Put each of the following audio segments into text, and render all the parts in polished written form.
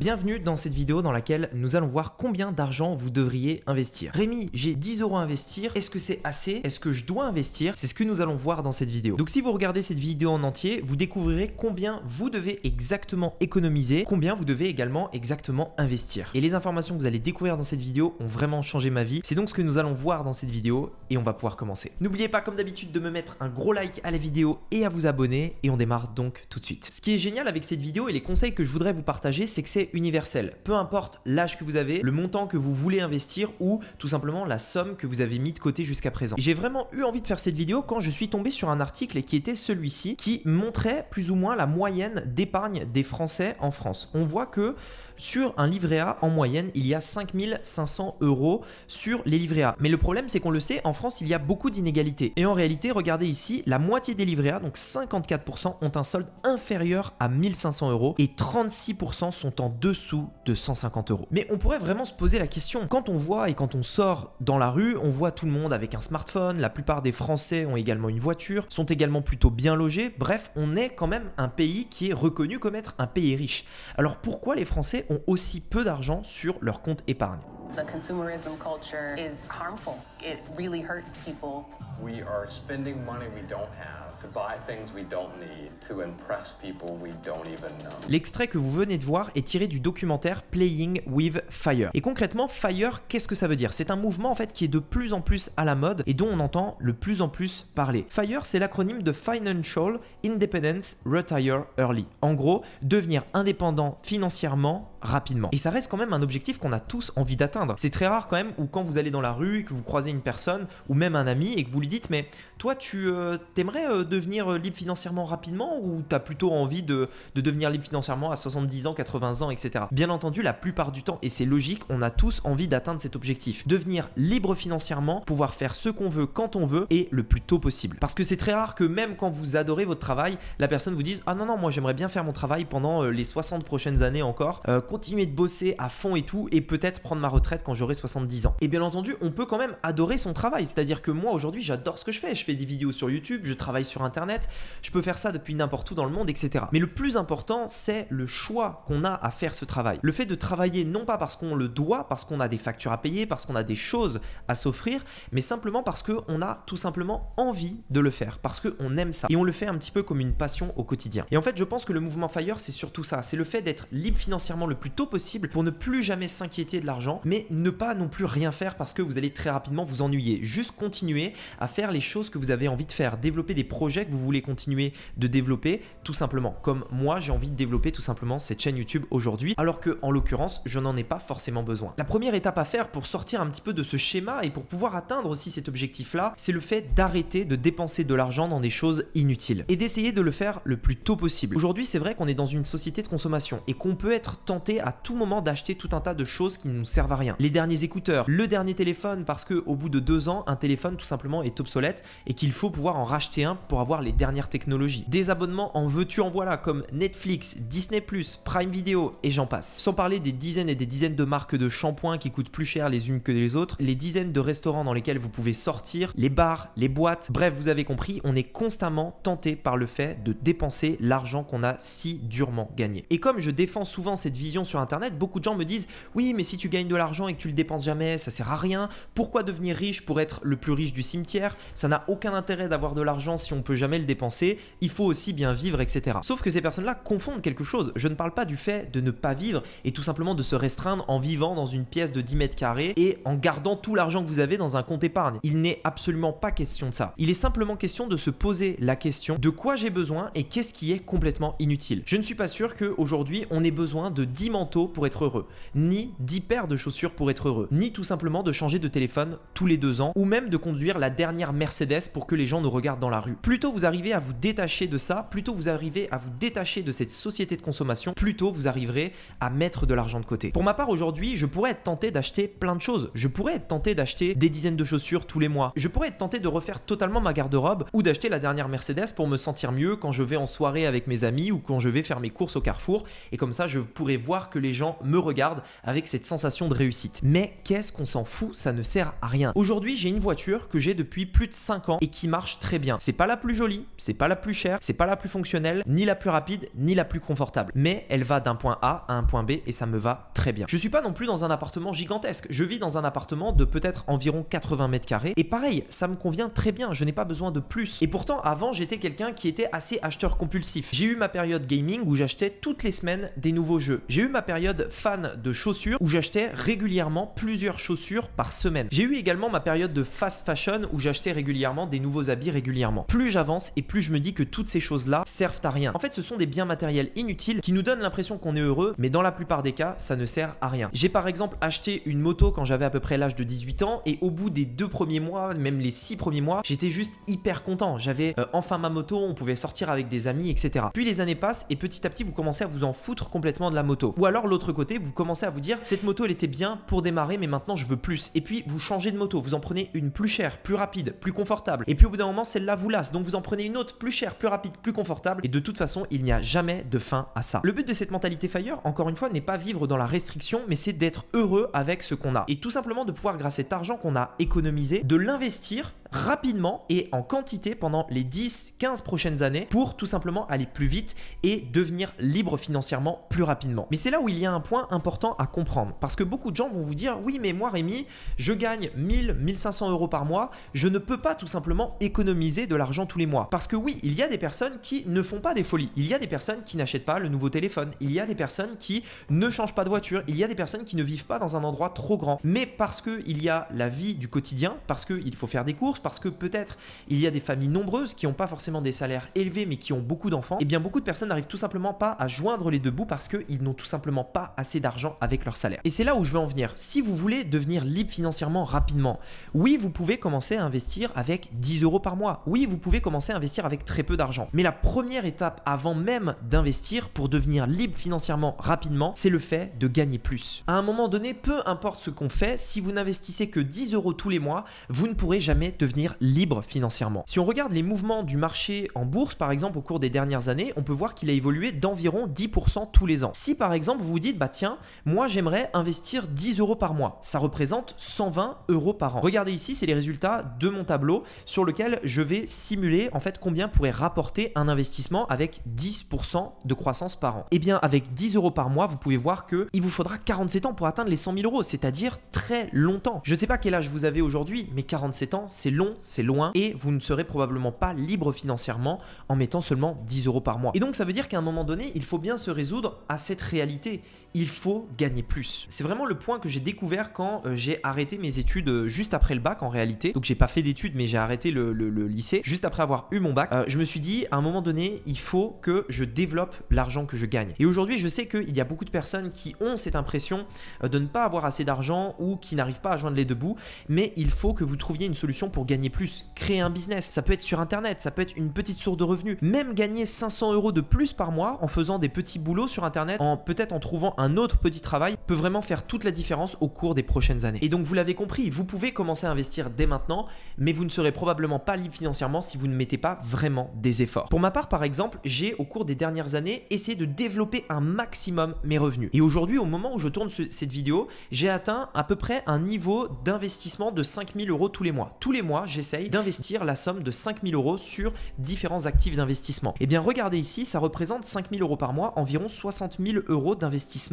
Bienvenue dans cette vidéo dans laquelle nous allons voir combien d'argent vous devriez investir. Rémi, j'ai 10 € à investir, est-ce que c'est assez? Est-ce que je dois investir? C'est ce que nous allons voir dans cette vidéo. Donc si vous regardez cette vidéo en entier, vous découvrirez combien vous devez exactement économiser, combien vous devez également exactement investir. Et les informations que vous allez découvrir dans cette vidéo ont vraiment changé ma vie. C'est donc ce que nous allons voir dans cette vidéo et on va pouvoir commencer. N'oubliez pas comme d'habitude de me mettre un gros like à la vidéo et à vous abonner et on démarre donc tout de suite. Ce qui est génial avec cette vidéo et les conseils que je voudrais vous partager, c'est que c'est universel. Peu importe l'âge que vous avez, le montant que vous voulez investir ou tout simplement la somme que vous avez mis de côté jusqu'à présent. J'ai vraiment eu envie de faire cette vidéo quand je suis tombé sur un article qui était celui-ci qui montrait plus ou moins la moyenne d'épargne des Français en France. On voit que sur un livret A, en moyenne, il y a 5 500 € sur les livrets A. Mais le problème, c'est qu'on le sait, en France, il y a beaucoup d'inégalités. Et en réalité, regardez ici, la moitié des livrets A, donc 54%, ont un solde inférieur à 1 500 € et 36% sont en dessous de 150 €. Mais on pourrait vraiment se poser la question, quand on voit et quand on sort dans la rue, on voit tout le monde avec un smartphone, la plupart des Français ont également une voiture, sont également plutôt bien logés, bref, on est quand même un pays qui est reconnu comme être un pays riche. Alors pourquoi les Français ont aussi peu d'argent sur leur compte épargne? The consumerism culture is harmful. It really hurts people. We are spending money we don't have to buy things we don't need to impress people we don't even know. L'extrait que vous venez de voir est tiré du documentaire Playing with Fire. Et concrètement, Fire, qu'est-ce que ça veut dire? C'est un mouvement en fait qui est de plus en plus à la mode et dont on entend le plus en plus parler. Fire, c'est l'acronyme de Financial Independence Retire Early. En gros, devenir indépendant financièrement rapidement. Et ça reste quand même un objectif qu'on a tous envie d'atteindre. C'est très rare quand même où quand vous allez dans la rue, que vous croisez une personne ou même un ami et que vous lui dites mais toi tu t'aimerais devenir libre financièrement rapidement ou tu as plutôt envie de devenir libre financièrement à 70 ans, 80 ans, etc. Bien entendu, la plupart du temps, et c'est logique, on a tous envie d'atteindre cet objectif. Devenir libre financièrement, pouvoir faire ce qu'on veut quand on veut et le plus tôt possible. Parce que c'est très rare que même quand vous adorez votre travail, la personne vous dise « Ah non, non, moi j'aimerais bien faire mon travail pendant les 60 prochaines années encore, continuer de bosser à fond et tout et peut-être prendre ma retraite quand j'aurai 70 ans. » Et bien entendu, on peut quand même adorer son travail. C'est-à-dire que moi aujourd'hui, j'adore ce que je fais. Je fais des vidéos sur YouTube, je travaille sur Internet, je peux faire ça depuis n'importe où dans le monde, etc. Mais le plus important, c'est le choix qu'on a à faire ce travail. Le fait de travailler non pas parce qu'on le doit, parce qu'on a des factures à payer, parce qu'on a des choses à s'offrir, mais simplement parce qu'on a tout simplement envie de le faire, parce qu'on aime ça. Et on le fait un petit peu comme une passion au quotidien. Et en fait, je pense que le mouvement Fire, c'est surtout ça. C'est le fait d'être libre financièrement le plus tôt possible pour ne plus jamais s'inquiéter de l'argent, mais ne pas non plus rien faire parce que vous allez très rapidement vous ennuyer. Juste continuer à faire les choses que vous avez envie de faire, développer des projets que vous voulez continuer de développer, tout simplement. Comme moi, j'ai envie de développer tout simplement cette chaîne YouTube aujourd'hui, alors que en l'occurrence, je n'en ai pas forcément besoin. La première étape à faire pour sortir un petit peu de ce schéma et pour pouvoir atteindre aussi cet objectif-là, c'est le fait d'arrêter de dépenser de l'argent dans des choses inutiles et d'essayer de le faire le plus tôt possible. Aujourd'hui, c'est vrai qu'on est dans une société de consommation et qu'on peut être tenté à tout moment d'acheter tout un tas de choses qui ne nous servent à rien. Les derniers écouteurs, le dernier téléphone parce que au bout de 2 ans, un téléphone tout simplement est obsolète et qu'il faut pouvoir en racheter un pour avoir les dernières technologies. Des abonnements en veux-tu en voilà comme Netflix, Disney+, Prime Video et j'en passe. Sans parler des dizaines et des dizaines de marques de shampoings qui coûtent plus cher les unes que les autres, les dizaines de restaurants dans lesquels vous pouvez sortir, les bars, les boîtes, bref, vous avez compris, on est constamment tenté par le fait de dépenser l'argent qu'on a si durement gagné. Et comme je défends souvent cette vision sur internet, beaucoup de gens me disent oui mais si tu gagnes de l'argent et que tu le dépenses jamais, ça sert à rien, pourquoi devenir riche pour être le plus riche du cimetière, ça n'a aucun intérêt d'avoir de l'argent si on peut jamais le dépenser, il faut aussi bien vivre, etc. Sauf que ces personnes-là confondent quelque chose. Je ne parle pas du fait de ne pas vivre et tout simplement de se restreindre en vivant dans une pièce de 10 mètres carrés et en gardant tout l'argent que vous avez dans un compte épargne. Il n'est absolument pas question de ça. Il est simplement question de se poser la question de quoi j'ai besoin et qu'est-ce qui est complètement inutile. Je ne suis pas sûr qu'aujourd'hui on ait besoin de 10 manteaux pour être heureux, ni 10 paires de chaussures pour être heureux, ni tout simplement de changer de téléphone tous les 2 ans ou même de conduire la dernière Mercedes pour que les gens nous regardent dans la rue. Plus tôt vous arrivez à vous détacher de ça, plus tôt vous arrivez à vous détacher de cette société de consommation, plus tôt vous arriverez à mettre de l'argent de côté. Pour ma part aujourd'hui, je pourrais être tenté d'acheter plein de choses. Je pourrais être tenté d'acheter des dizaines de chaussures tous les mois. Je pourrais être tenté de refaire totalement ma garde-robe ou d'acheter la dernière Mercedes pour me sentir mieux quand je vais en soirée avec mes amis ou quand je vais faire mes courses au Carrefour et comme ça je pourrais voir voir que les gens me regardent avec cette sensation de réussite. Mais qu'est-ce qu'on s'en fout, ça ne sert à rien. Aujourd'hui, j'ai une voiture que j'ai depuis plus de 5 ans et qui marche très bien. C'est pas la plus jolie, c'est pas la plus chère, c'est pas la plus fonctionnelle, ni la plus rapide, ni la plus confortable. Mais elle va d'un point A à un point B et ça me va très bien. Je suis pas non plus dans un appartement gigantesque. Je vis dans un appartement de peut-être environ 80 mètres carrés et pareil, ça me convient très bien. Je n'ai pas besoin de plus. Et pourtant, avant, j'étais quelqu'un qui était assez acheteur compulsif. J'ai eu ma période gaming où j'achetais toutes les semaines des nouveaux jeux. J'ai eu ma période fan de chaussures où j'achetais régulièrement plusieurs chaussures par semaine. J'ai eu également ma période de fast fashion où j'achetais régulièrement des nouveaux habits régulièrement. Plus j'avance et plus je me dis que toutes ces choses-là servent à rien. En fait, ce sont des biens matériels inutiles qui nous donnent l'impression qu'on est heureux, mais dans la plupart des cas, ça ne sert à rien. J'ai par exemple acheté une moto quand j'avais à peu près l'âge de 18 ans et au bout des 2 premiers mois, même les 6 premiers mois, j'étais juste hyper content. J'avais enfin ma moto, on pouvait sortir avec des amis, etc. Puis les années passent et petit à petit, vous commencez à vous en foutre complètement de la moto. Ou alors l'autre côté, vous commencez à vous dire, cette moto, elle était bien pour démarrer, mais maintenant je veux plus. Et puis vous changez de moto, vous en prenez une plus chère, plus rapide, plus confortable. Et puis au bout d'un moment, celle-là vous lasse, donc vous en prenez une autre plus chère, plus rapide, plus confortable. Et de toute façon, il n'y a jamais de fin à ça. Le but de cette mentalité FIRE, encore une fois, n'est pas vivre dans la restriction, mais c'est d'être heureux avec ce qu'on a. Et tout simplement de pouvoir, grâce à cet argent qu'on a économisé, de l'investir rapidement et en quantité pendant les 10-15 prochaines années pour tout simplement aller plus vite et devenir libre financièrement plus rapidement. Mais c'est là où il y a un point important à comprendre parce que beaucoup de gens vont vous dire oui mais moi Rémi, je gagne 1000-1500 euros par mois, je ne peux pas tout simplement économiser de l'argent tous les mois. Parce que oui, il y a des personnes qui ne font pas des folies, il y a des personnes qui n'achètent pas le nouveau téléphone, il y a des personnes qui ne changent pas de voiture, il y a des personnes qui ne vivent pas dans un endroit trop grand. Mais parce qu'il y a la vie du quotidien, parce qu'il faut faire des courses, parce que peut-être il y a des familles nombreuses qui n'ont pas forcément des salaires élevés mais qui ont beaucoup d'enfants, et bien beaucoup de personnes n'arrivent tout simplement pas à joindre les deux bouts parce qu'ils n'ont tout simplement pas assez d'argent avec leur salaire. Et c'est là où je veux en venir. Si vous voulez devenir libre financièrement rapidement, oui, vous pouvez commencer à investir avec 10 euros par mois. Oui, vous pouvez commencer à investir avec très peu d'argent. Mais la première étape avant même d'investir pour devenir libre financièrement rapidement, c'est le fait de gagner plus. À un moment donné, peu importe ce qu'on fait, si vous n'investissez que 10 euros tous les mois, vous ne pourrez jamais devenir libre financièrement. Si on regarde les mouvements du marché en bourse, par exemple, au cours des dernières années, on peut voir qu'il a évolué d'environ 10% tous les ans. Si par exemple, vous vous dites, bah tiens, moi j'aimerais investir 10 euros par mois, ça représente 120 euros par an. Regardez ici, c'est les résultats de mon tableau sur lequel je vais simuler en fait combien pourrait rapporter un investissement avec 10% de croissance par an. Et bien avec 10 euros par mois, vous pouvez voir qu'il vous faudra 47 ans pour atteindre les 100 000 euros, c'est-à-dire très longtemps. Je ne sais pas quel âge vous avez aujourd'hui, mais 47 ans, c'est long, c'est loin et vous ne serez probablement pas libre financièrement en mettant seulement 10 euros par mois. Et donc ça veut dire qu'à un moment donné, il faut bien se résoudre à cette réalité. Il faut gagner plus. C'est vraiment le point que j'ai découvert quand j'ai arrêté mes études juste après le bac en réalité. Donc j'ai pas fait d'études mais j'ai arrêté le lycée juste après avoir eu mon bac. Je me suis dit à un moment donné il faut que je développe l'argent que je gagne. Et aujourd'hui je sais qu'il y a beaucoup de personnes qui ont cette impression de ne pas avoir assez d'argent ou qui n'arrivent pas à joindre les deux bouts. Mais il faut que vous trouviez une solution pour gagner plus. Créer un business, ça peut être sur internet, ça peut être une petite source de revenus. Même gagner 500 euros de plus par mois en faisant des petits boulots sur internet, peut-être en trouvant un autre petit travail peut vraiment faire toute la différence au cours des prochaines années. Et donc vous l'avez compris, vous pouvez commencer à investir dès maintenant, mais vous ne serez probablement pas libre financièrement si vous ne mettez pas vraiment des efforts. Pour ma part par exemple, j'ai au cours des dernières années essayé de développer un maximum mes revenus. Et aujourd'hui, au moment où je tourne cette vidéo, j'ai atteint à peu près un niveau d'investissement de 5 000 euros tous les mois. Tous les mois, j'essaye d'investir la somme de 5 000 euros sur différents actifs d'investissement. Et bien regardez ici, ça représente 5 000 euros par mois, environ 60 000 euros d'investissement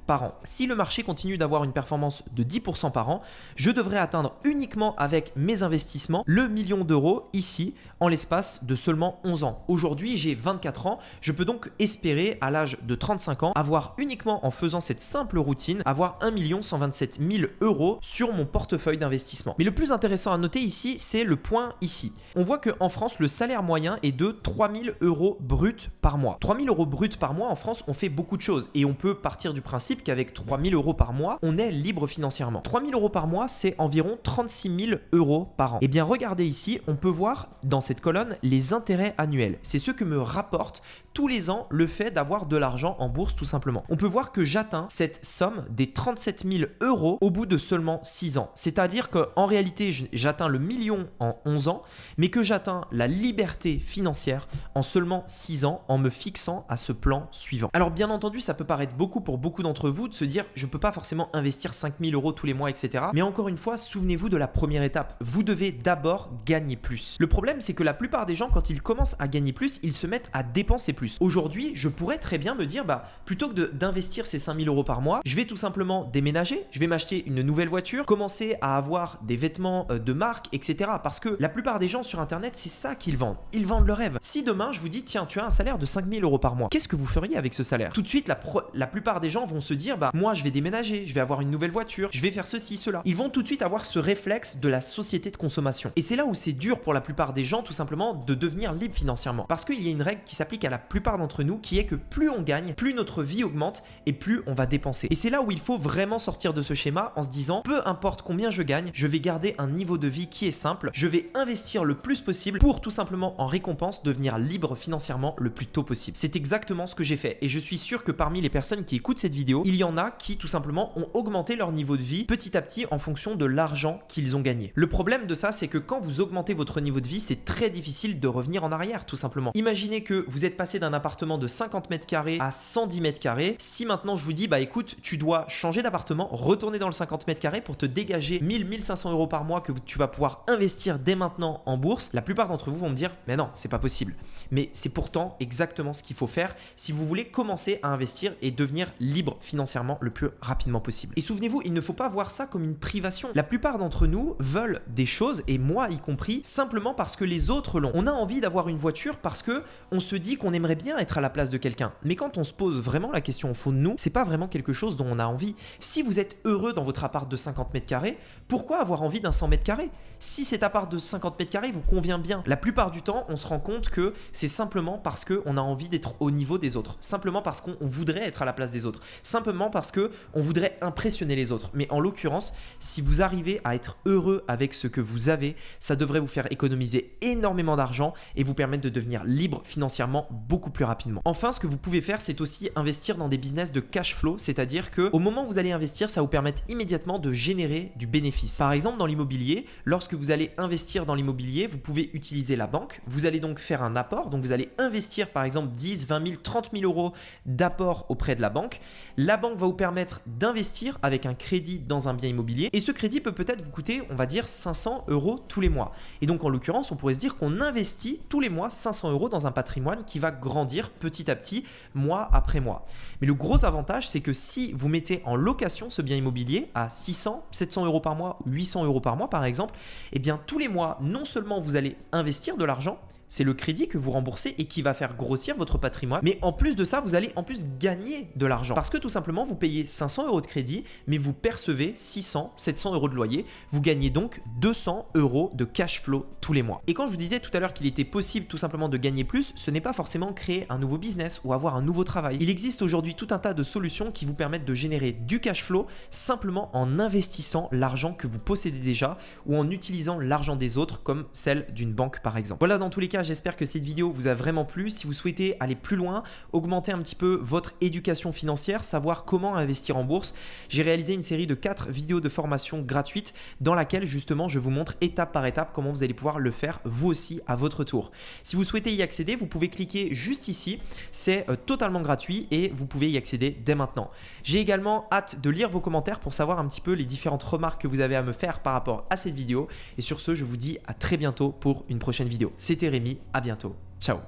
par an. Si le marché continue d'avoir une performance de 10% par an, je devrais atteindre uniquement avec mes investissements le 1 million d'euros ici en l'espace de seulement 11 ans. Aujourd'hui, j'ai 24 ans, je peux donc espérer à l'âge de 35 ans avoir uniquement en faisant cette simple routine, avoir 1 127 000 euros sur mon portefeuille d'investissement. Mais le plus intéressant à noter ici, c'est le point ici. On voit qu'en France, le salaire moyen est de 3 000 euros bruts par mois. 3 000 euros bruts par mois en France, on fait beaucoup de choses et on peut partir du principe qu'avec 3 000 euros par mois, on est libre financièrement. 3 000 euros par mois, c'est environ 36 000 euros par an. Et bien regardez ici, on peut voir dans cette colonne les intérêts annuels. C'est ce que me rapporte tous les ans le fait d'avoir de l'argent en bourse tout simplement. On peut voir que j'atteins cette somme des 37 000 € au bout de seulement 6 ans. C'est-à-dire qu'en réalité, j'atteins le million en 11 ans, mais que j'atteins la liberté financière en seulement 6 ans en me fixant à ce plan suivant. Alors bien entendu, ça peut paraître beaucoup pour beaucoup d'entre vous de se dire je ne peux pas forcément investir 5 000 € tous les mois, etc. Mais encore une fois, souvenez-vous de la première étape. Vous devez d'abord gagner plus. Le problème, c'est que la plupart des gens, quand ils commencent à gagner plus, ils se mettent à dépenser plus. Aujourd'hui, je pourrais très bien me dire, plutôt que d'investir ces 5 000 € par mois, je vais tout simplement déménager, je vais m'acheter une nouvelle voiture, commencer à avoir des vêtements de marque, etc. Parce que la plupart des gens sur Internet, c'est ça qu'ils vendent. Ils vendent le rêve. Si demain, je vous dis, tiens, tu as un salaire de 5 000 € par mois, qu'est-ce que vous feriez avec ce salaire? Tout de suite, la plupart des gens vont se dire, moi, je vais déménager, je vais avoir une nouvelle voiture, je vais faire ceci, cela. Ils vont tout de suite avoir ce réflexe de la société de consommation. Et c'est là où c'est dur pour la plupart des gens, tout simplement, de devenir libre financièrement. Parce qu'il y a une règle qui s'applique à la plupart d'entre nous, qui est que plus on gagne, plus notre vie augmente et plus on va dépenser. Et c'est là où il faut vraiment sortir de ce schéma en se disant, peu importe combien je gagne, je vais garder un niveau de vie qui est simple, je vais investir le plus possible pour tout simplement en récompense devenir libre financièrement le plus tôt possible. C'est exactement ce que j'ai fait et je suis sûr que parmi les personnes qui écoutent cette vidéo, il y en a qui tout simplement ont augmenté leur niveau de vie petit à petit en fonction de l'argent qu'ils ont gagné. Le problème de ça, c'est que quand vous augmentez votre niveau de vie, c'est très difficile de revenir en arrière tout simplement. Imaginez que vous êtes passé d'un appartement de 50 mètres carrés à 110 mètres carrés. Si maintenant je vous dis, écoute, tu dois changer d'appartement, retourner dans le 50 mètres carrés pour te dégager 1 500 € par mois que tu vas pouvoir investir dès maintenant en bourse, la plupart d'entre vous vont me dire, mais non, c'est pas possible. Mais c'est pourtant exactement ce qu'il faut faire si vous voulez commencer à investir et devenir libre financièrement le plus rapidement possible. Et souvenez-vous, il ne faut pas voir ça comme une privation. La plupart d'entre nous veulent des choses, et moi y compris, simplement parce que les autres l'ont. On a envie d'avoir une voiture parce que on se dit qu'on aimerait bien être à la place de quelqu'un. Mais quand on se pose vraiment la question au fond de nous, c'est pas vraiment quelque chose dont on a envie. Si vous êtes heureux dans votre appart de 50 mètres carrés, pourquoi avoir envie d'un 100 mètres carrés? Si cet appart de 50 mètres carrés vous convient bien, la plupart du temps, on se rend compte que c'est simplement parce qu'on a envie d'être au niveau des autres, simplement parce qu'on voudrait être à la place des autres, simplement parce qu'on voudrait impressionner les autres. Mais en l'occurrence, si vous arrivez à être heureux avec ce que vous avez, ça devrait vous faire économiser énormément d'argent et vous permettre de devenir libre financièrement beaucoup plus rapidement. Enfin, ce que vous pouvez faire, c'est aussi investir dans des business de cash flow, c'est-à-dire qu'au moment où vous allez investir, ça va vous permettre immédiatement de générer du bénéfice. Par exemple, dans l'immobilier, lorsque vous allez investir dans l'immobilier, vous pouvez utiliser la banque. Vous allez donc faire un apport. Donc, vous allez investir par exemple 10, 20 000, 30 000 € d'apport auprès de la banque. La banque va vous permettre d'investir avec un crédit dans un bien immobilier. Et ce crédit peut peut-être vous coûter, on va dire, 500 € tous les mois. Et donc, en l'occurrence, on pourrait se dire qu'on investit tous les mois 500 € dans un patrimoine qui va grandir petit à petit, mois après mois. Mais le gros avantage, c'est que si vous mettez en location ce bien immobilier à 600, 700 € par mois, 800 € par mois par exemple, eh bien tous les mois, non seulement vous allez investir de l'argent, c'est le crédit que vous remboursez et qui va faire grossir votre patrimoine. Mais en plus de ça, vous allez en plus gagner de l'argent. Parce que tout simplement, vous payez 500 € de crédit, mais vous percevez 600, 700 € de loyer. Vous gagnez donc 200 € de cash flow tous les mois. Et quand je vous disais tout à l'heure qu'il était possible tout simplement de gagner plus, ce n'est pas forcément créer un nouveau business ou avoir un nouveau travail. Il existe aujourd'hui tout un tas de solutions qui vous permettent de générer du cash flow simplement en investissant l'argent que vous possédez déjà ou en utilisant l'argent des autres comme celle d'une banque par exemple. Voilà, dans tous les cas, j'espère que cette vidéo vous a vraiment plu. Si vous souhaitez aller plus loin, augmenter un petit peu votre éducation financière, savoir comment investir en bourse, j'ai réalisé une série de 4 vidéos de formation gratuites dans laquelle justement je vous montre étape par étape comment vous allez pouvoir le faire vous aussi à votre tour. Si vous souhaitez y accéder, vous pouvez cliquer juste ici, c'est totalement gratuit et vous pouvez y accéder dès maintenant. J'ai également hâte de lire vos commentaires pour savoir un petit peu les différentes remarques que vous avez à me faire par rapport à cette vidéo et sur ce, je vous dis à très bientôt pour une prochaine vidéo. C'était Rémi. À bientôt. Ciao.